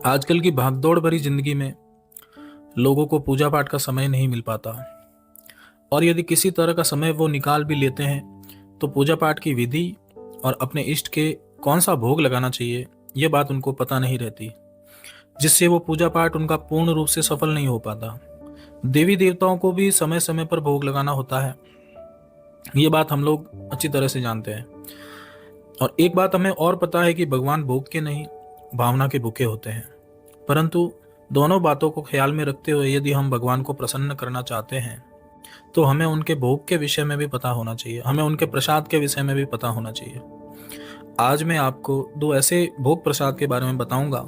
आजकल की भागदौड़ भरी जिंदगी में लोगों को पूजा पाठ का समय नहीं मिल पाता, और यदि किसी तरह का समय वो निकाल भी लेते हैं तो पूजा पाठ की विधि और अपने इष्ट के कौन सा भोग लगाना चाहिए ये बात उनको पता नहीं रहती, जिससे वो पूजा पाठ उनका पूर्ण रूप से सफल नहीं हो पाता। देवी देवताओं को भी समय समय पर भोग लगाना होता है, ये बात हम लोग अच्छी तरह से जानते हैं। और एक बात हमें और पता है कि भगवान भोग के नहीं, भावना के भूखे होते हैं। परंतु दोनों बातों को ख्याल में रखते हुए यदि हम भगवान को प्रसन्न करना चाहते हैं तो हमें उनके भोग के विषय में भी पता होना चाहिए, हमें उनके प्रसाद के विषय में भी पता होना चाहिए। आज मैं आपको दो ऐसे भोग प्रसाद के बारे में बताऊंगा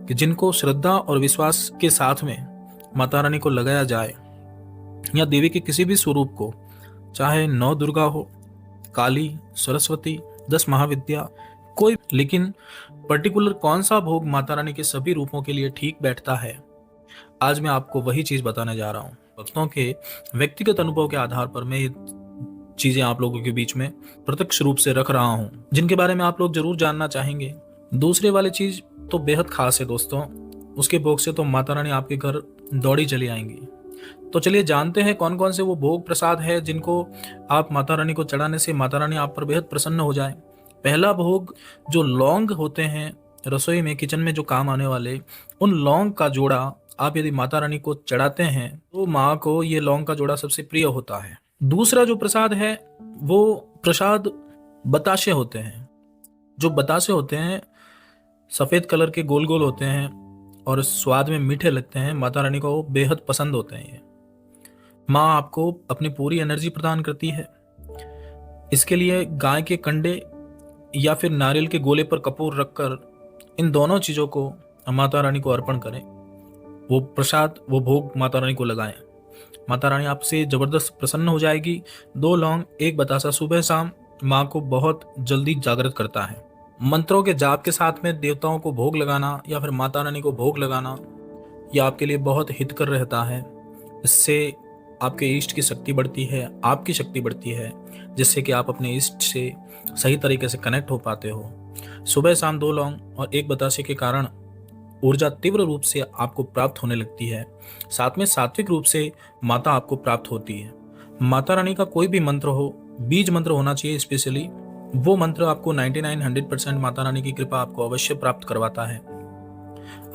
कि जिनको श्रद्धा और विश्वास के साथ में माता रानी को लगाया जाए, या देवी के किसी भी स्वरूप को, चाहे नौ दुर्गा हो, काली, सरस्वती, 10 महाविद्या, कोई, लेकिन पर्टिकुलर कौन सा भोग माता रानी के सभी रूपों के लिए ठीक बैठता है, आज मैं आपको वही चीज बताने जा रहा हूँ। भक्तों के व्यक्तिगत अनुभव के आधार पर मैं ये चीजें आप लोगों के बीच में प्रत्यक्ष रूप से रख रहा हूँ, जिनके बारे में आप लोग जरूर जानना चाहेंगे। दूसरे वाली चीज तो बेहद खास है दोस्तों, उसके भोग से तो माता रानी आपके घर दौड़ी चली आएंगी। तो चलिए जानते हैं कौन कौन से वो भोग प्रसाद है जिनको आप माता रानी को चढ़ाने से माता रानी आप पर बेहद प्रसन्न हो जाए। पहला भोग, जो लौंग होते हैं रसोई में, किचन में जो काम आने वाले, उन लौंग का जोड़ा आप यदि माता रानी को चढ़ाते हैं तो माँ को ये लौंग का जोड़ा सबसे प्रिय होता है। दूसरा जो प्रसाद है वो प्रसाद बताशे होते हैं। जो बताशे होते हैं सफेद कलर के, गोल गोल होते हैं और स्वाद में मीठे लगते हैं, माता रानी को बेहद पसंद होते हैं। ये माँ आपको अपनी पूरी एनर्जी प्रदान करती है। इसके लिए गाय के कंडे या फिर नारियल के गोले पर कपूर रखकर इन दोनों चीजों को माता रानी को अर्पण करें। वो प्रसाद, वो भोग माता रानी को लगाएं। माता रानी आपसे जबरदस्त प्रसन्न हो जाएगी। 2 लौंग, 1 बतासा सुबह शाम माँ को बहुत जल्दी जागृत करता है। मंत्रों के जाप के साथ में देवताओं को भोग लगाना या फिर माता रानी को भोग लगाना, यह आपके लिए बहुत हितकर रहता है। इससे आपके इष्ट की शक्ति बढ़ती है, आपकी शक्ति बढ़ती है, जिससे कि आप अपने इष्ट से सही तरीके से कनेक्ट हो पाते हो। सुबह शाम 2 लौंग और 1 बतासे के कारण ऊर्जा तीव्र रूप से आपको प्राप्त होने लगती है। साथ में सात्विक रूप से माता आपको प्राप्त होती है। माता रानी का कोई भी मंत्र हो, बीज मंत्र होना चाहिए स्पेशली, वो मंत्र आपको 99-100% माता रानी की कृपा आपको अवश्य प्राप्त करवाता है।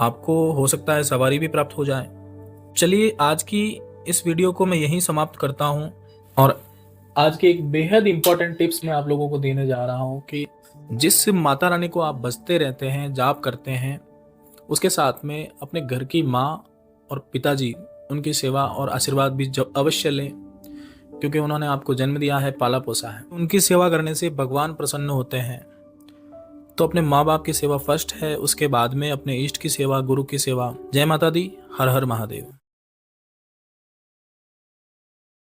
आपको हो सकता है सवारी भी प्राप्त हो जाए। चलिए आज की इस वीडियो को मैं यहीं समाप्त करता हूं, और आज के एक बेहद इंपॉर्टेंट टिप्स मैं आप लोगों को देने जा रहा हूं कि जिस माता रानी को आप बजते रहते हैं, जाप करते हैं, उसके साथ में अपने घर की माँ और पिताजी, उनकी सेवा और आशीर्वाद भी अवश्य लें, क्योंकि उन्होंने आपको जन्म दिया है, पाला पोसा है। उनकी सेवा करने से भगवान प्रसन्न होते हैं। तो अपने माँ बाप की सेवा फर्स्ट है, उसके बाद में अपने इष्ट की सेवा, गुरु की सेवा। जय माता दी, हर हर महादेव।